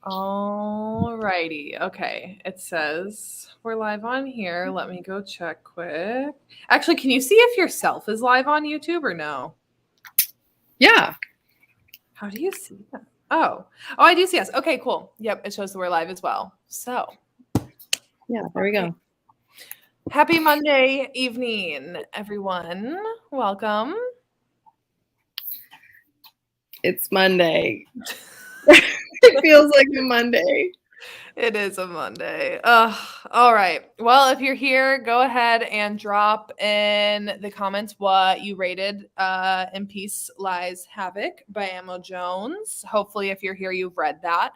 Alrighty. Okay. It says we're live on here. Let me go check quick. Actually, can you see if yourself is live on YouTube or no? Yeah. How do you see that? Oh, I do see us. Okay, cool. Yep, it shows that we're live as well. So, Yeah, there we go. Happy Monday evening, everyone. Welcome. It's Monday. It feels like a Monday. It is a Monday. All right. Well, if you're here, go ahead and drop in the comments what you rated In Peace Lies Havoc by Ammo Jones. Hopefully, if you're here, you've read that.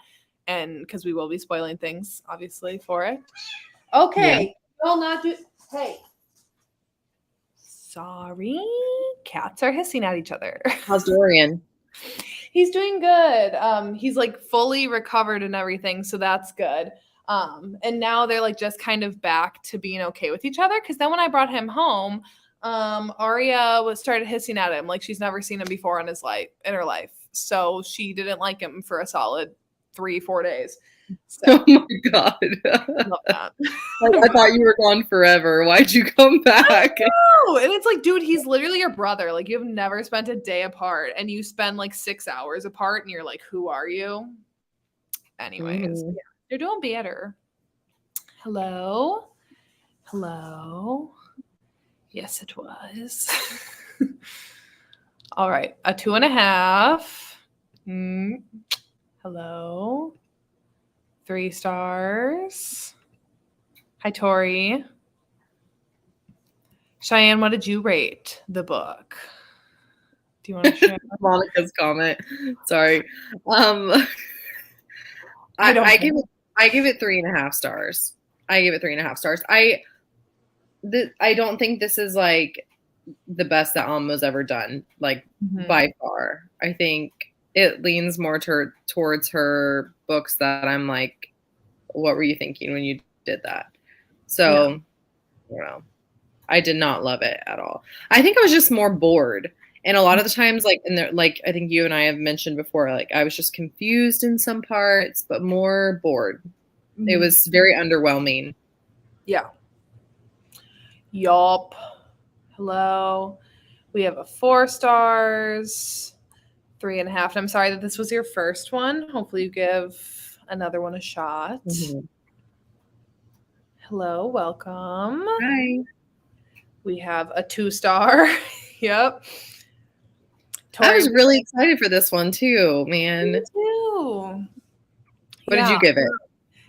And because we will be spoiling things, obviously, for it. Okay. Yeah. Will not do. Hey. Sorry. Cats are hissing at each other. How's Dorian? He's doing good. He's like fully recovered and everything, so that's good. And now they're like just kind of back to being okay with each other. Because then when I brought him home, Arya started hissing at him like she's never seen him before in her life. So she didn't like him for a solid 3-4 days. So, oh my god! love that. I thought you were gone forever. Why'd you come back? And it's like, dude, he's literally your brother. Like, you've never spent a day apart, and you spend like 6 hours apart, and you're like, who are you? Anyways, yeah, you're doing better. Hello? Yes, it was. All right, a 2.5. Hello? 3 stars. Hi, Tori. Cheyenne, what did you rate the book? Do you want to share? Monica's comment. Sorry. I give it 3.5 stars. I give it 3.5 stars. I don't think this is like the best that Alma's ever done, like by far. I think it leans more towards her books that I'm like, what were you thinking when you did that? So, you know, I did not love it at all. I think I was just more bored. And a lot of the times, like, I think you and I have mentioned before, like, I was just confused in some parts, but more bored. It was very underwhelming. Yeah. Yup. Hello. We have a 4 stars, 3.5. And I'm sorry that this was your first one. Hopefully you give another one a shot. Hello. Welcome. Hi. We have a 2-star. Yep. Tori, I was really excited for this one too, man. Me too. What did you give it?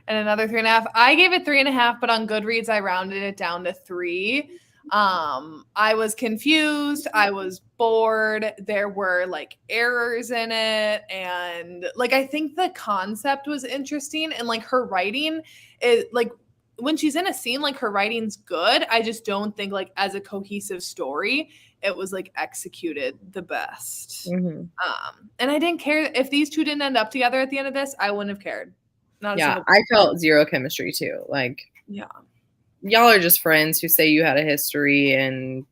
And another 3.5. I gave it 3.5, but on Goodreads I rounded it down to 3. I was confused. I was bored. There were like errors in it, and like I think the concept was interesting, and like her writing is like when she's in a scene, like her writing's good. I just don't think like as a cohesive story it was like executed the best. And I didn't care if these two didn't end up together at the end of this. I wouldn't have cared. I felt zero chemistry too. Like, y'all are just friends who say you had a history and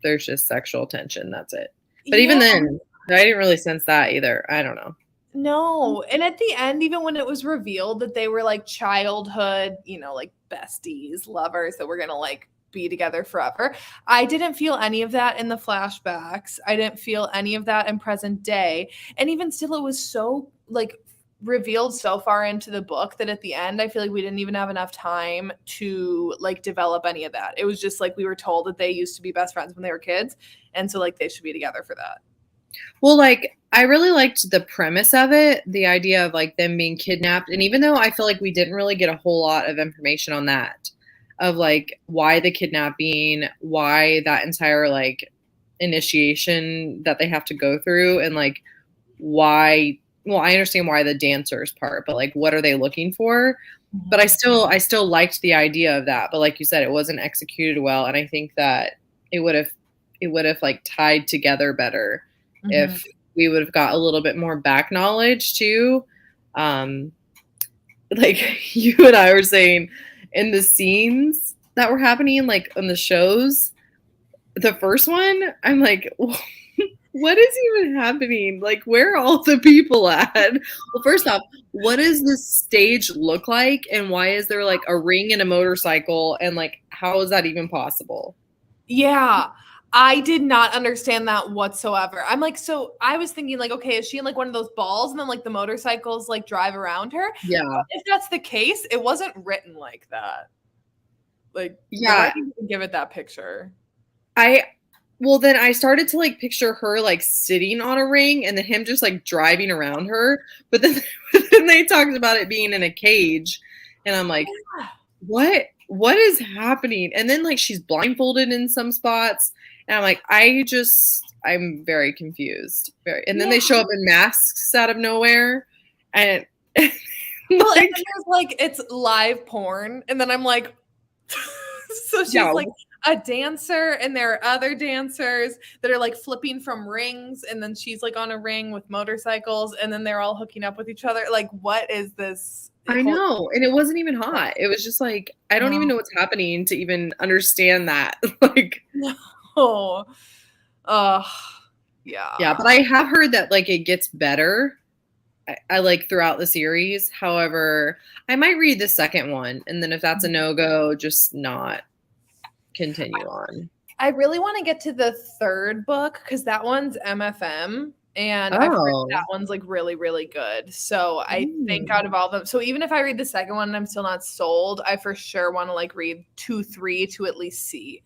there's just sexual tension. That's it. But even then, I didn't really sense that either. I don't know. No. And at the end, even when it was revealed that they were like childhood, you know, like besties, lovers that were going to like be together forever, I didn't feel any of that in the flashbacks. I didn't feel any of that in present day. And even still, it was so like revealed so far into the book that at the end, I feel like we didn't even have enough time to like develop any of that. It was just like we were told that they used to be best friends when they were kids. And so like they should be together for that. Well, like, I really liked the premise of it, the idea of like them being kidnapped. And even though I feel like we didn't really get a whole lot of information on that, of like why the kidnapping, why that entire like initiation that they have to go through, and like why, well, I understand why the dancers part, but like what are they looking for? But I still liked the idea of that. But like you said, it wasn't executed well. And I think that it would have like tied together better if we would have got a little bit more back knowledge too. Like you and I were saying, in the scenes that were happening, like on the shows, the first one, I'm like, What is even happening? Like, where are all the people at? Well, first off, what does this stage look like? And why is there like a ring and a motorcycle? And like, how is that even possible? Yeah. I did not understand that whatsoever. I'm like, so I was thinking, like, okay, is she in like one of those balls and then like the motorcycles like drive around her? Yeah. But if that's the case, it wasn't written like that. Like the Yeah. writing didn't give it that picture. I, well, then I started to like picture her like sitting on a ring and then him just like driving around her. But then, then they talked about it being in a cage. And I'm like, Yeah. what is happening? And then like she's blindfolded in some spots. And I'm like, I'm very confused. Very. And then they show up in masks out of nowhere. And Well, and like, then there's like it's live porn, and then I'm like, so she's yeah, like a dancer, and there are other dancers that are like flipping from rings, and then she's like on a ring with motorcycles, and then they're all hooking up with each other. Like, what is this? I know. And it wasn't even hot. It was just like, I don't even know what's happening to even understand that. Like, No. Uh, yeah. yeah, but I have heard that like it gets better. I like throughout the series. However, I might read the second one, and then if that's a no-go, just not continue on. I really want to get to the third book because that one's MFM. And I've heard that one's like really, really good. So I think out of all of them, so even if I read the second one and I'm still not sold, I for sure want to like read 2, 3 to at least see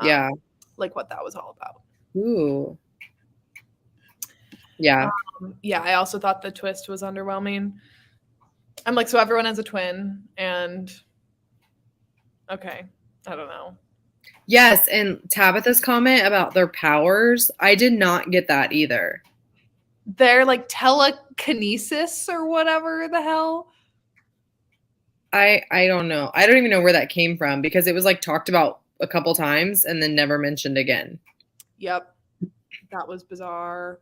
Yeah. like what that was all about. Ooh. Yeah. Yeah, I also thought the twist was underwhelming. I'm like, so everyone has a twin, and okay, I don't know. Yes, and Tabitha's comment about their powers, I did not get that either. They're like telekinesis or whatever the hell. I don't know. I don't even know where that came from because it was like talked about a couple times and then never mentioned again. Yep. That was bizarre.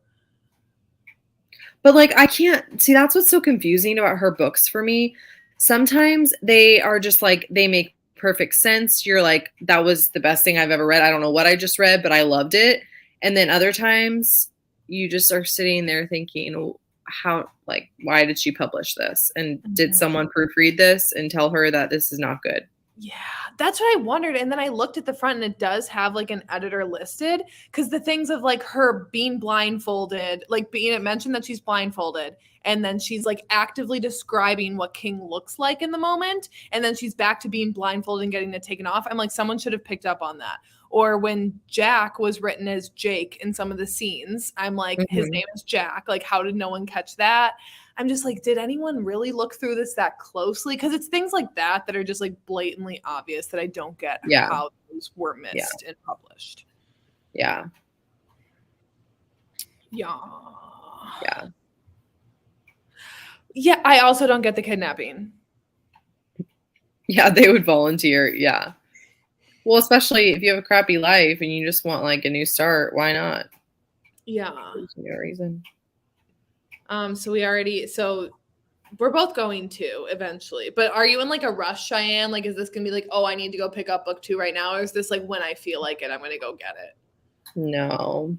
But like I can't see, that's what's so confusing about her books for me. Sometimes they are just like they make perfect sense. You're like, that was the best thing I've ever read. I don't know what I just read, but I loved it. And then other times you just are sitting there thinking, how, like, why did she publish this? And did someone proofread this and tell her that this is not good? Yeah, that's what I wondered. And then I looked at the front and it does have like an editor listed because the things of like her being blindfolded, like being it mentioned that she's blindfolded, and then she's like actively describing what King looks like in the moment, and then she's back to being blindfolded and getting it taken off. I'm like, someone should have picked up on that. Or when Jack was written as Jake in some of the scenes, I'm like, his name is Jack. Like, how did no one catch that? I'm just like, did anyone really look through this that closely? Because it's things like that that are just like blatantly obvious that I don't get how those were missed and published. Yeah. Yeah. Yeah. Yeah. I also don't get the kidnapping. Yeah, they would volunteer. Yeah. Well, especially if you have a crappy life and you just want like a new start, why not? Yeah. There's no reason. So we're both going to eventually, but are you in like a rush, Cheyenne? Like, is this gonna be like, oh, I need to go pick up book 2 right now? Or is this like when I feel like it, I'm gonna go get it? No.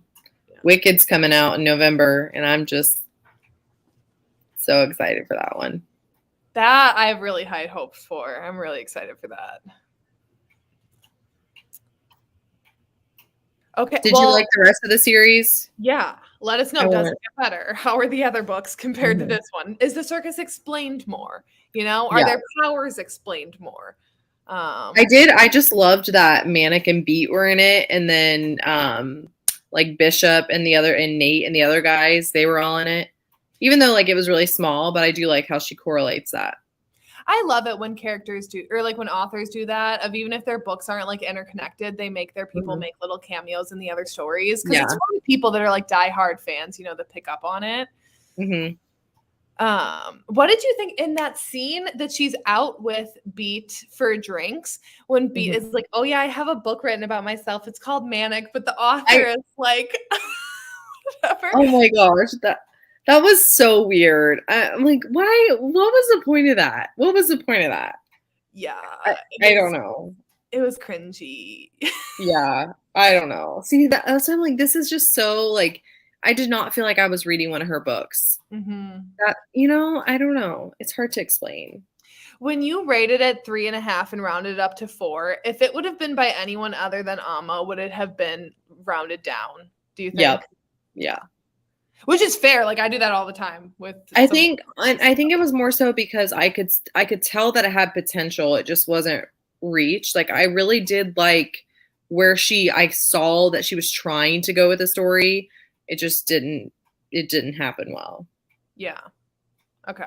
Yeah. Wicked's coming out in November, and I'm just so excited for that one. That I have really high hopes for. I'm really excited for that. Okay. Did you like the rest of the series? Yeah. Let us know. Does it get better? How are the other books compared to this one? Is the circus explained more? You know, are their powers explained more? I did. I just loved that Manic and Beat were in it, and then like Bishop and Nate and the other guys, they were all in it. Even though like it was really small, but I do like how she correlates that. I love it when characters do, or like when authors do that, of even if their books aren't like interconnected, they make their people make little cameos in the other stories. Because it's for people that are like diehard fans, you know, that pick up on it. What did you think in that scene that she's out with Beat for drinks when Beat is like, oh yeah, I have a book written about myself. It's called Manic, but the author is like, whatever. Oh my gosh, that was so weird. I'm like, why? What was the point of that? What was the point of that? Yeah. I don't know. It was cringy. Yeah, I don't know. See, that's why I'm like, this is just so like I did not feel like I was reading one of her books. Mm-hmm. That, I don't know. It's hard to explain. When you rated it 3.5 and rounded it up to 4, if it would have been by anyone other than Amma, would it have been rounded down? Do you think? Yep. Yeah. Which is fair. Like I do that all the time with. I think it was more so because I could tell that it had potential. It just wasn't reached. Like I really did like where I saw that she was trying to go with the story. It just didn't happen well. Yeah. Okay.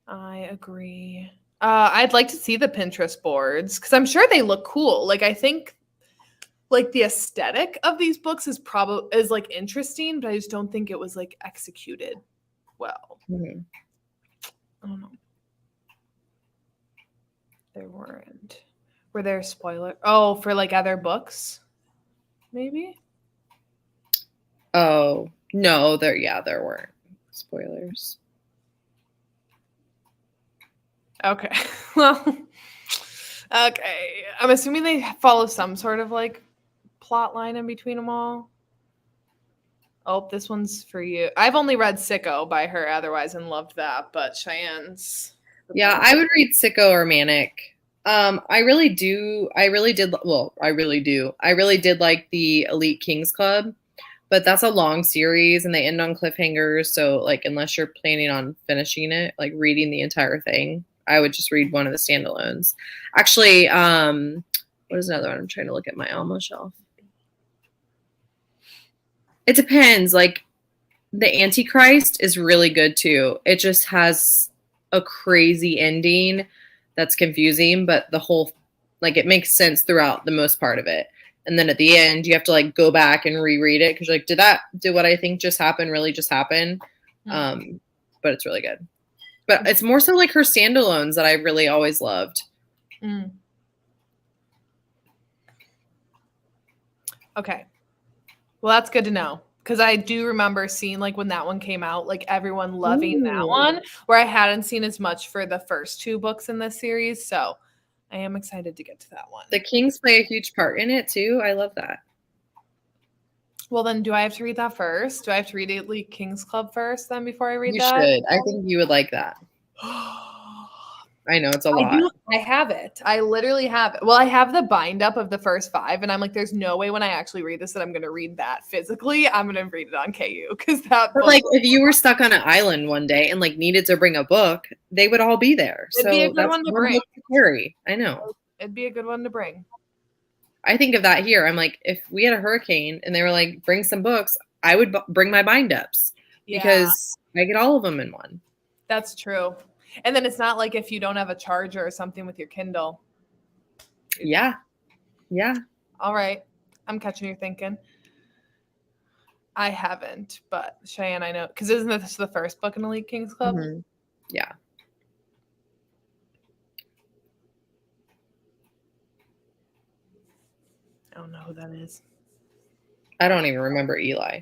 I agree. I'd like to see the Pinterest boards because I'm sure they look cool. Like I think like the aesthetic of these books is like interesting, but I just don't think it was like executed well. Mm-hmm. I don't know. There weren't. Were there spoilers? Oh, for like other books? Maybe? Oh, no, there weren't spoilers. Okay. Well, okay. I'm assuming they follow some sort of like plot line in between them all. Oh, this one's for you. I've only read Sicko by her otherwise and loved that, but Cheyenne's. Yeah, I would read Sicko or Manic. I really did like the Elite Kings Club, but that's a long series and they end on cliffhangers. So like, unless you're planning on finishing it, like reading the entire thing, I would just read one of the standalones. Actually, what is another one? I'm trying to look at my Alma shelf. It depends. Like the Antichrist is really good too. It just has a crazy ending that's confusing, but the whole, like, it makes sense throughout the most part of it. And then at the end, you have to like go back and reread it because you're like, did what I think just happened really just happen? Mm. But it's really good. But it's more so like her standalones that I really always loved. Mm. Okay. Well, that's good to know. Because I do remember seeing like when that one came out, like everyone loving that one, where I hadn't seen as much for the first 2 books in this series. So I am excited to get to that one. The Kings play a huge part in it too. I love that. Well, then do I have to read that first? Do I have to read Elite Kings Club first then before I read that? You should. I think you would like that. I know it's a lot. I have it. I literally have it. Well, I have the bind up of the first 5, and I'm like, there's no way when I actually read this that I'm going to read that physically. I'm going to read it on KU because that. But like, if you were stuck on an island one day and like needed to bring a book, they would all be there. It'd be a good one to bring. To carry. I know. It'd be a good one to bring. I think of that here. I'm like, if we had a hurricane and they were like, bring some books, I would bring my bind ups because I get all of them in one. That's true. And then it's not like if you don't have a charger or something with your Kindle. Yeah. Yeah. All right. I'm catching your thinking. I haven't, but Cheyenne, I know. Because isn't this the first book in Elite Kings Club? Mm-hmm. Yeah. I don't know who that is. I don't even remember Eli.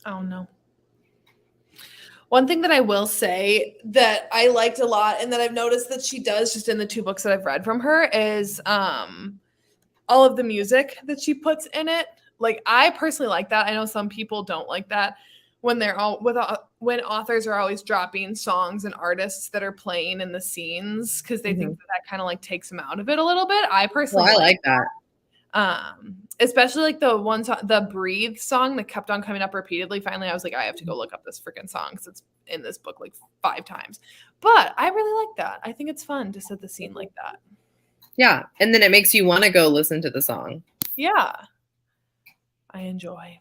Oh, no. One thing that I will say that I liked a lot and that I've noticed that she does just in the 2 books that I've read from her is all of the music that she puts in it. Like I personally like that. I know some people don't like that when when authors are always dropping songs and artists that are playing in the scenes because they think that kind of like takes them out of it a little bit. I personally like that. Especially like the one song, the Breathe song that kept on coming up repeatedly. Finally, I was like, I have to go look up this freaking song because it's in this book like 5 times. But I really like that. I think it's fun to set the scene like that. Yeah. And then it makes you want to go listen to the song. Yeah. I enjoy.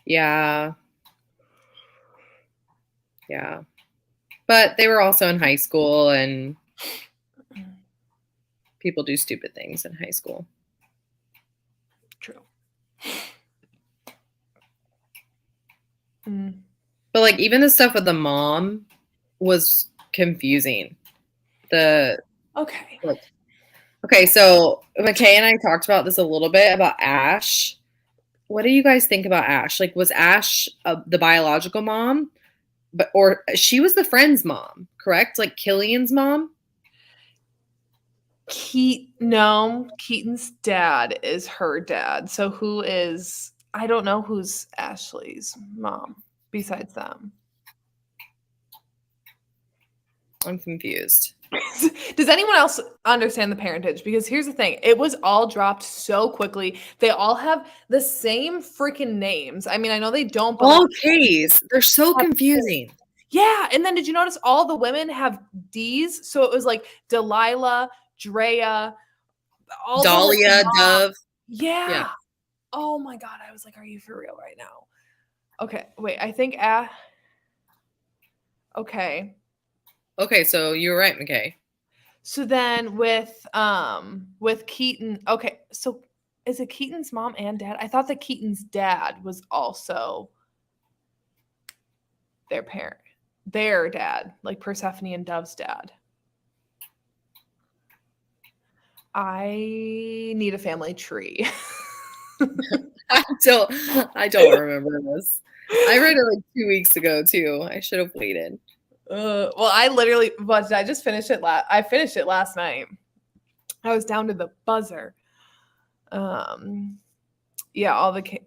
Yeah. Yeah. But they were also in high school and people do stupid things in high school. True. But like even the stuff with the mom was confusing. Okay, so McKay and I talked about this a little bit about Ash. What do you guys think about Ash? Like, was Ash the biological mom, or she was the friend's mom, correct? Like Killian's mom. Keaton's dad is her dad. So who is, I don't know who's Ashley's mom besides them. I'm confused. Does anyone else understand the parentage? Because here's the thing, it was all dropped so quickly. They all have the same freaking names. I mean, I know they don't, but All K's. They're so confusing. yeah. And then did you notice all the women have D's? So it was like Delilah, Drea, all Dahlia, Dove. Yeah. Oh my God. I was like, are you for real right now? Okay. Wait, I think okay. Okay, so you're right, McKay. So then with Keaton, okay, so is it Keaton's mom and dad? I thought that Keaton's dad was also their dad, like Persephone and Dove's dad. I need a family tree. I don't remember this. I read it like 2 weeks ago too. I should have waited. Well, I just finished it I finished it last night. I was down to the buzzer. Yeah, all the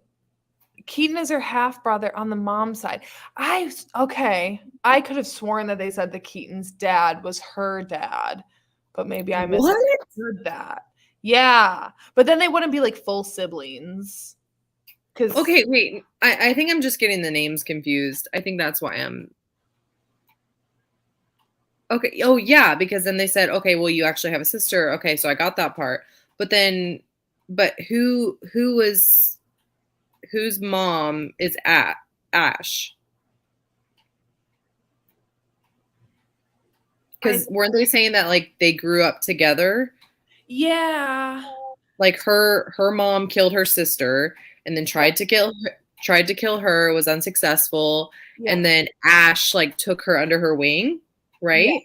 Keaton is her half brother on the mom's side. I could have sworn that they said that Keaton's dad was her dad, but maybe I misheard that. Yeah, but then they wouldn't be like full siblings. Okay, wait. I think I'm just getting the names confused. I think that's why I'm. Okay. Oh yeah, because then they said, okay, well, you actually have a sister. Okay, so I got that part. But whose mom is Ash? Because weren't they saying that like they grew up together? Yeah. Like her mom killed her sister and then tried to kill her, was unsuccessful, and then Ash like took her under her wing, right?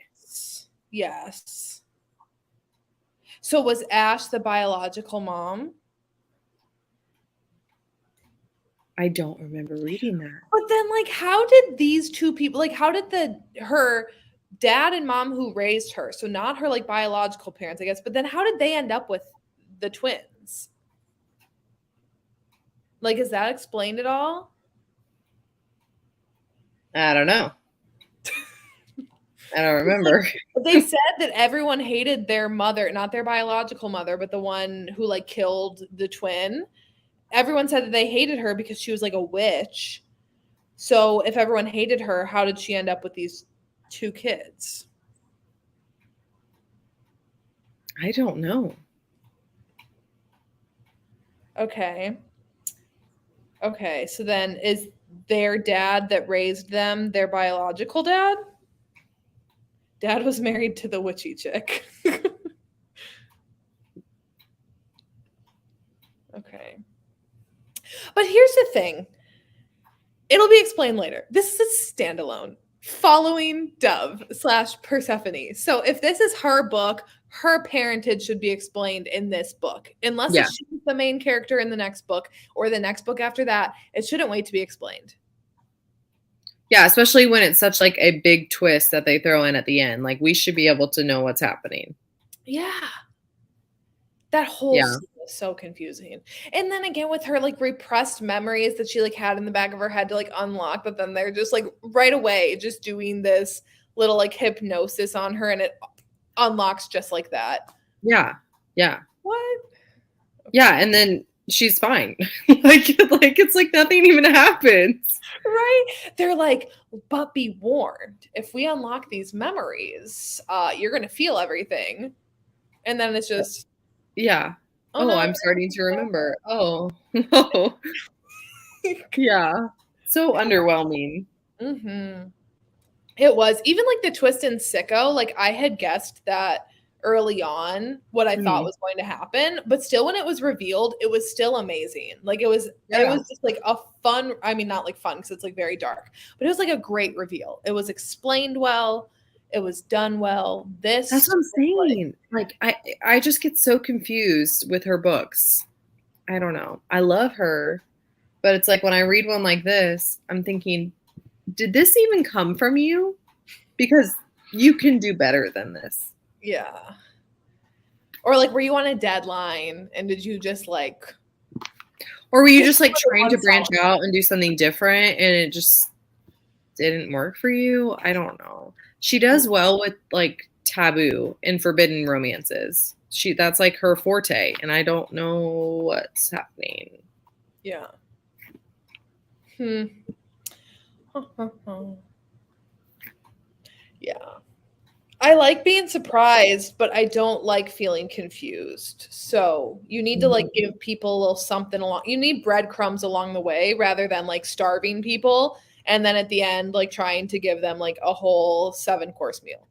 Yes. So was Ash the biological mom? I don't remember reading that. But then like how did these two people, like how did her dad and mom who raised her, so not her like biological parents, I guess, but then how did they end up with the twins? Like, is that explained at all? I don't know. I don't remember. They said that everyone hated their mother, not their biological mother, but the one who like killed the twin. Everyone said that they hated her because she was like a witch. So if everyone hated her, how did she end up with these two kids? I don't know. Okay. So then is their dad that raised them their biological dad? Dad was married to the witchy chick. Okay. But here's the thing. It'll be explained later. This is a standalone following Dove / Persephone. So if this is her book, her parentage should be explained in this book. Unless she's the main character in the next book or the next book after that, it shouldn't wait to be explained. Yeah, especially when it's such like a big twist that they throw in at the end. Like we should be able to know what's happening. Yeah. That whole scene was so confusing. And then again with her like repressed memories that she like had in the back of her head to like unlock, but then they're just like right away just doing this little like hypnosis on her and it unlocks just like that. Yeah. What? Okay. Yeah, and then she's fine. like it's like nothing even happens. Right? They're like, but be warned, if we unlock these memories, you're gonna feel everything. And then it's just yeah. Oh, no, I'm starting to remember. Oh, no. Yeah. So underwhelming. Mm-hmm. It was. Even like the twist in Sicko, like I had guessed that early on what I thought was going to happen, but still when it was revealed, it was still amazing. Like it was just like a fun, I mean, not like fun because it's like very dark, but it was like a great reveal. It was explained well. It was done well. That's what I'm saying. Like I just get so confused with her books. I don't know. I love her, but it's like when I read one like this, I'm thinking, did this even come from you? Because you can do better than this. Yeah. Or like, were you on a deadline and did you just like, or were you just like trying to branch out and do something different and it just didn't work for you? I don't know. She does well with like taboo and forbidden romances. That's like her forte, and I don't know what's happening. Yeah. Yeah. I like being surprised, but I don't like feeling confused. So you need to like give people a little something along. You need breadcrumbs along the way rather than like starving people and then at the end like trying to give them like a whole 7-course meal.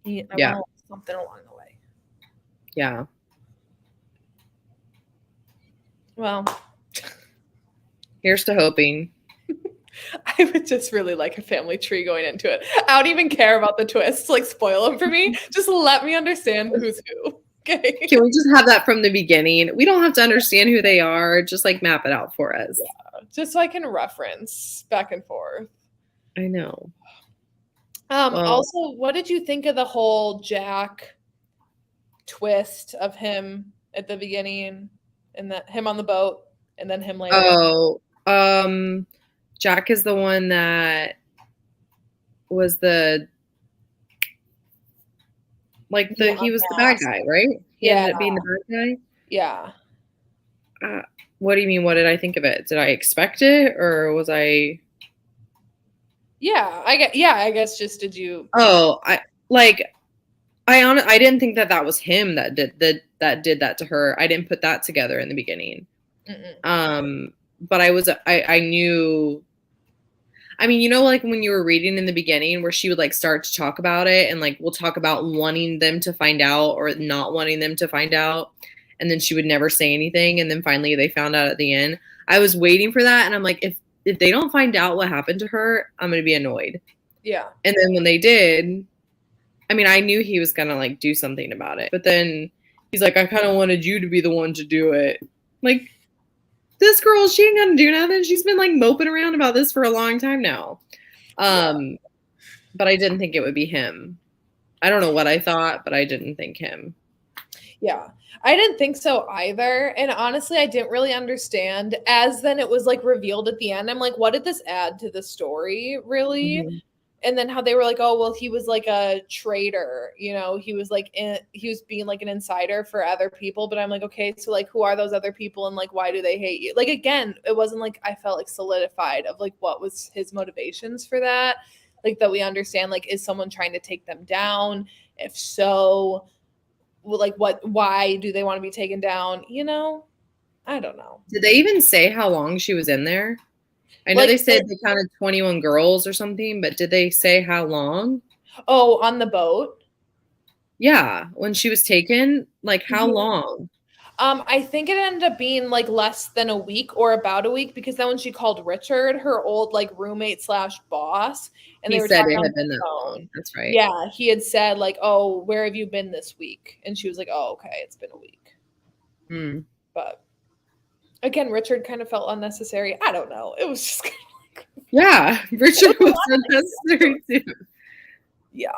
I want something along the way. Yeah. Well, here's to hoping. I would just really like a family tree going into it. I don't even care about the twists, like spoil them for me. Just let me understand who's who. Okay. Can we just have that from the beginning? We don't have to understand who they are. Just like map it out for us. Yeah, just so I can reference back and forth. I know. Also, what did you think of the whole Jack twist of him at the beginning and that him on the boat and then him later? Oh, Jack is the one that was he was the bad guy, right? He ended up being the bad guy? Yeah. What do you mean? What did I think of it? Did I expect it or was I? Yeah, I guess just did you? Oh, I didn't think that was him that did that to her. I didn't put that together in the beginning. But I knew. I mean, you know, like when you were reading in the beginning where she would like start to talk about it and like we'll talk about wanting them to find out or not wanting them to find out. And then she would never say anything. And then finally they found out at the end. I was waiting for that. And I'm like, if they don't find out what happened to her, I'm going to be annoyed. Yeah. And then when they did, I mean, I knew he was going to like do something about it. But then he's like, I kind of wanted you to be the one to do it. Like, this girl, she ain't gonna do nothing. She's been like moping around about this for a long time now. But I didn't think it would be him. I don't know what I thought, but I didn't think him. Yeah, I didn't think so either. And honestly, I didn't really understand as then it was like revealed at the end. I'm like, what did this add to the story really? And then how they were like, oh, well, he was like a traitor, you know, he was being like an insider for other people. But I'm like, okay, so like, who are those other people? And like, why do they hate you? Like, again, it wasn't like I felt like solidified of like what was his motivations for that. Like that we understand, like, is someone trying to take them down? If so, like why do they want to be taken down? You know, I don't know. Did they even say how long she was in there? I know they said they counted 21 girls or something, but did they say how long? Oh, on the boat? Yeah, when she was taken, like how long? I think it ended up being like less than a week or about a week because then when she called Richard, her old like roommate /boss, and they were said talking it on had been the that phone. long. That's right. Yeah, he had said like, "Oh, where have you been this week?" And she was like, "Oh, okay, it's been a week." But again, Richard kind of felt unnecessary. I don't know. It was just kind of like, yeah, Richard was unnecessary too. Yeah.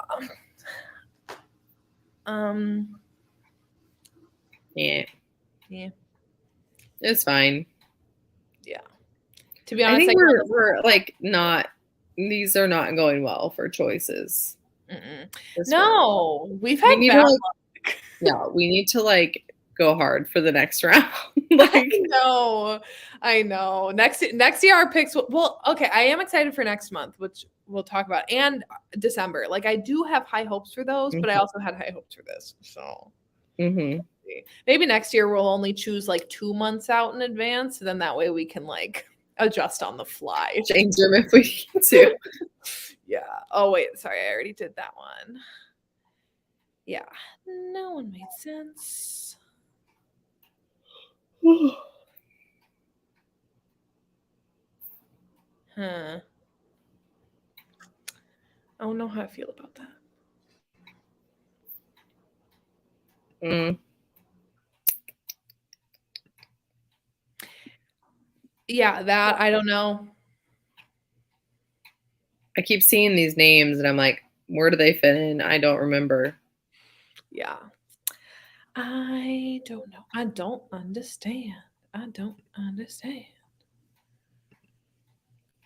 Yeah. Yeah. It's fine. Yeah. To be honest, I think we're like not. These are not going well for choices. No, we've had bad luck. Yeah, we need to like go hard for the next round. Like, I know. Next year our picks okay, I am excited for next month, which we'll talk about, and December. Like I do have high hopes for those, but I also had high hopes for this. So maybe next year we'll only choose like 2 months out in advance, so then that way we can like adjust on the fly. Change them if we need to. Yeah. Oh wait, sorry, I already did that one. Yeah. No one made sense. Huh. I don't know how I feel about that. Yeah, that I don't know. I keep seeing these names and I'm like, where do they fit in? I don't remember. Yeah. I don't know. I don't understand. I don't understand.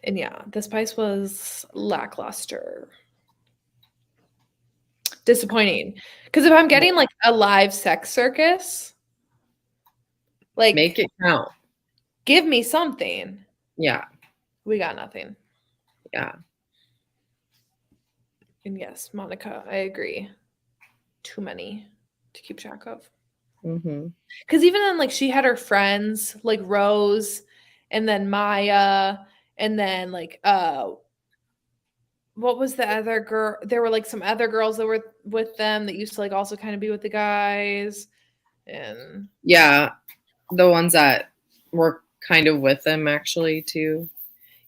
And yeah, the spice was lackluster. Disappointing. Because if I'm getting like a live sex circus, like Make it count. give me something. Yeah. We got nothing. Yeah. And yes, Monica, I agree. Too many to keep track of. Mm-hmm. Because even then, like she had her friends like Rose, and then Maya, and then like what was the other girl? There were like some other girls that were with them that used to like also kind of be with the guys, and Yeah. The ones that were kind of with them actually too.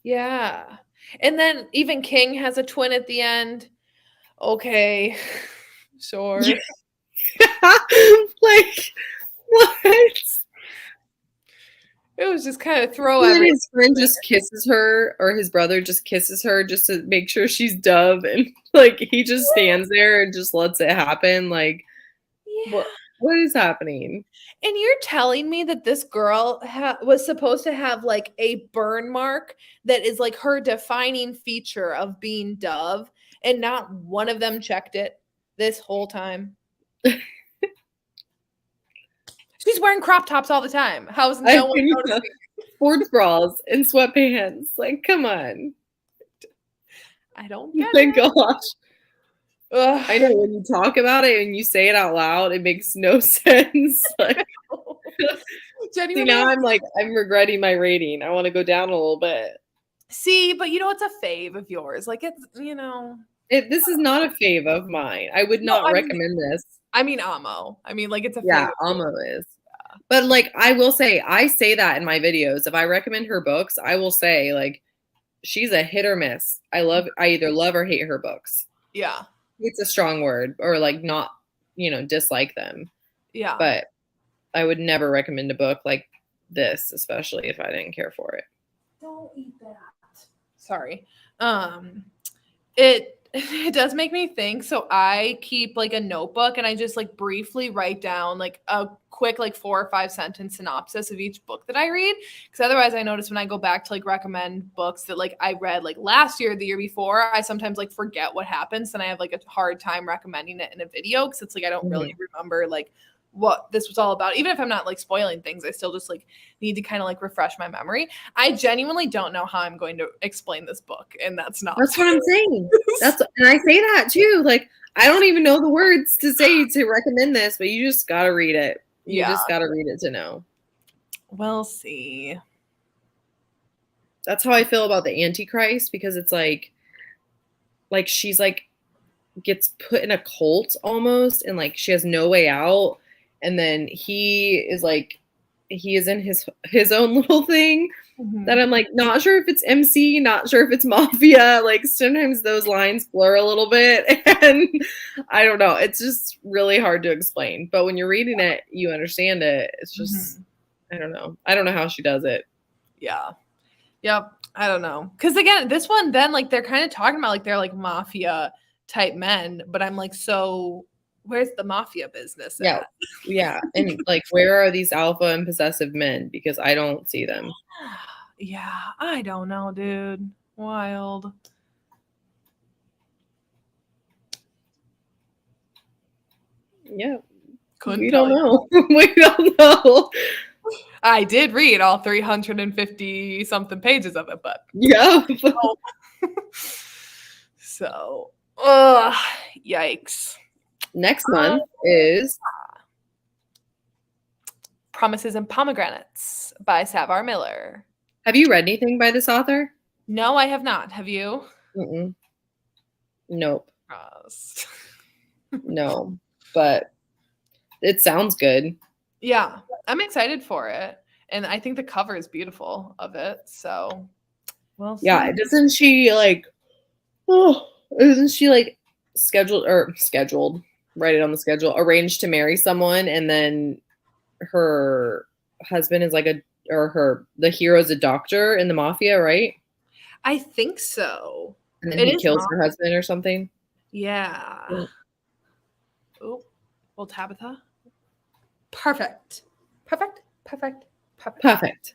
yeah, and then even King has a twin at the end. Okay, sure. Yeah. Like what? It was just kind of throw And then everything. his friend just kisses her, or his brother just kisses her just to make sure she's Dove, and like he just stands there and just lets it happen. Like Yeah. what is happening? And you're telling me that this girl was supposed to have like a burn mark that is like her defining feature of being Dove, and not one of them checked it this whole time? She's wearing crop tops all the time. How's no one noticing? Sports bras and sweatpants. Like, come on. I don't get My it. gosh. Ugh. I know when you talk about it and you say it out loud, it makes no sense. Like, see, now I'm regretting my rating. I want to go down a little bit. See, but you know it's a fave of yours. Like it's This is not a fave of mine. I would not recommend this. I mean Amo. I mean like it's a Yeah, fave. Amo is. But like I will say, I say that in my videos. If I recommend her books, I will say like she's a hit or miss. I either love or hate her books. Yeah. It's a strong word, or like not, dislike them. Yeah. But I would never recommend a book like this, especially if I didn't care for it. Don't eat that. Sorry. It does make me think. So I keep like a notebook and I just like briefly write down like a quick like 4 or 5 sentence synopsis of each book that I read. Because otherwise I notice when I go back to like recommend books that like I read like last year, the year before, I sometimes like forget what happens and I have like a hard time recommending it in a video because it's like I don't really remember like what this was all about. Even if I'm not like spoiling things, I still just like need to kind of like refresh my memory. I genuinely don't know how I'm going to explain this book, and that's what I'm saying. And I say that too. Like I don't even know the words to say to recommend this, but you just gotta read it. You just gotta read it to know. We'll see. That's how I feel about the Antichrist, because it's like she's like gets put in a cult almost, and like she has no way out, and then he is in his own little thing that I'm like not sure if it's MC, not sure if it's mafia. Like sometimes those lines blur a little bit, and I don't know. It's just really hard to explain. But when you're reading it, you understand it. It's just I don't know. I don't know how she does it. Yeah. Yep. I don't know. Because again, this one then like they're kind of talking about like they're like mafia type men, but I'm like, so where's the mafia business at? Yeah. And like where are these alpha and possessive men? Because I don't see them. Yeah, I don't know, dude. Wild. Yeah. We don't know. We don't know. I did read all 350 something pages of it, but yeah. So, yikes. Next month is Promises and Pomegranates by Savar Miller. Have you read anything by this author? No, I have not. Have you? Nope. No, but it sounds good. Yeah, I'm excited for it. And I think the cover is beautiful of it. So, we'll see. Yeah, isn't she like scheduled, write it on the schedule, arranged to marry someone, and then her husband is like the hero's a doctor in the mafia, right? I think so. And then he kills her husband or something. Yeah. Oh, well, Tabitha. Perfect. Perfect. Perfect. Perfect. Perfect.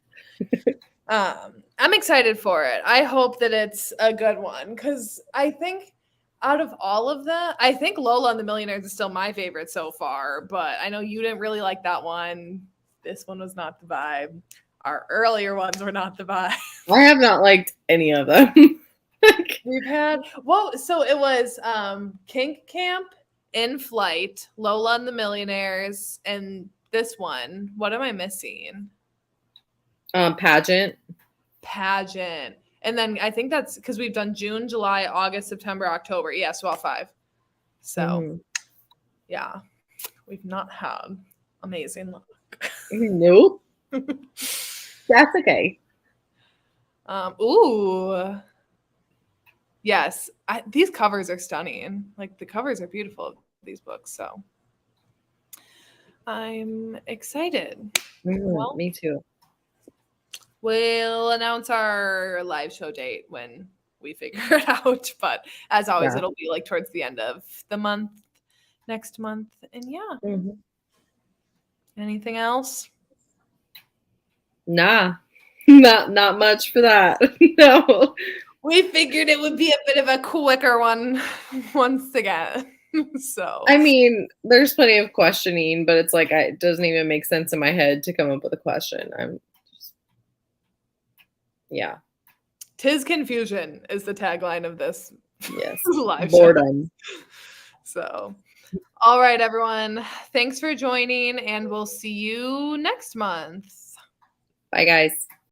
I'm excited for it. I hope that it's a good one because I think out of all of them, I think Lola and the Millionaires is still my favorite so far, but I know you didn't really like that one. This one was not the vibe. Our earlier ones were not the vibe. I have not liked any of them. We've had, well, so it was Kink Camp, In Flight, Lola and the Millionaires, and this one. What am I missing? Pageant. Pageant. And then I think that's because we've done June, July, August, September, October. Yeah, so all 5. So yeah, we've not had amazing luck. Nope. That's okay. Ooh. Yes, these covers are stunning. Like the covers are beautiful of these books. So I'm excited. Well, Me too. We'll announce our live show date when we figure it out. But as always, it'll be like towards the end of the month, next month. And yeah. Anything else? Nah. Not much for that. No. We figured it would be a bit of a quicker one once again. So I mean, there's plenty of questioning, but it's like it doesn't even make sense in my head to come up with a question. Yeah. 'Tis confusion is the tagline of this live boredom. show. So, all right, everyone. Thanks for joining, and we'll see you next month. Bye, guys.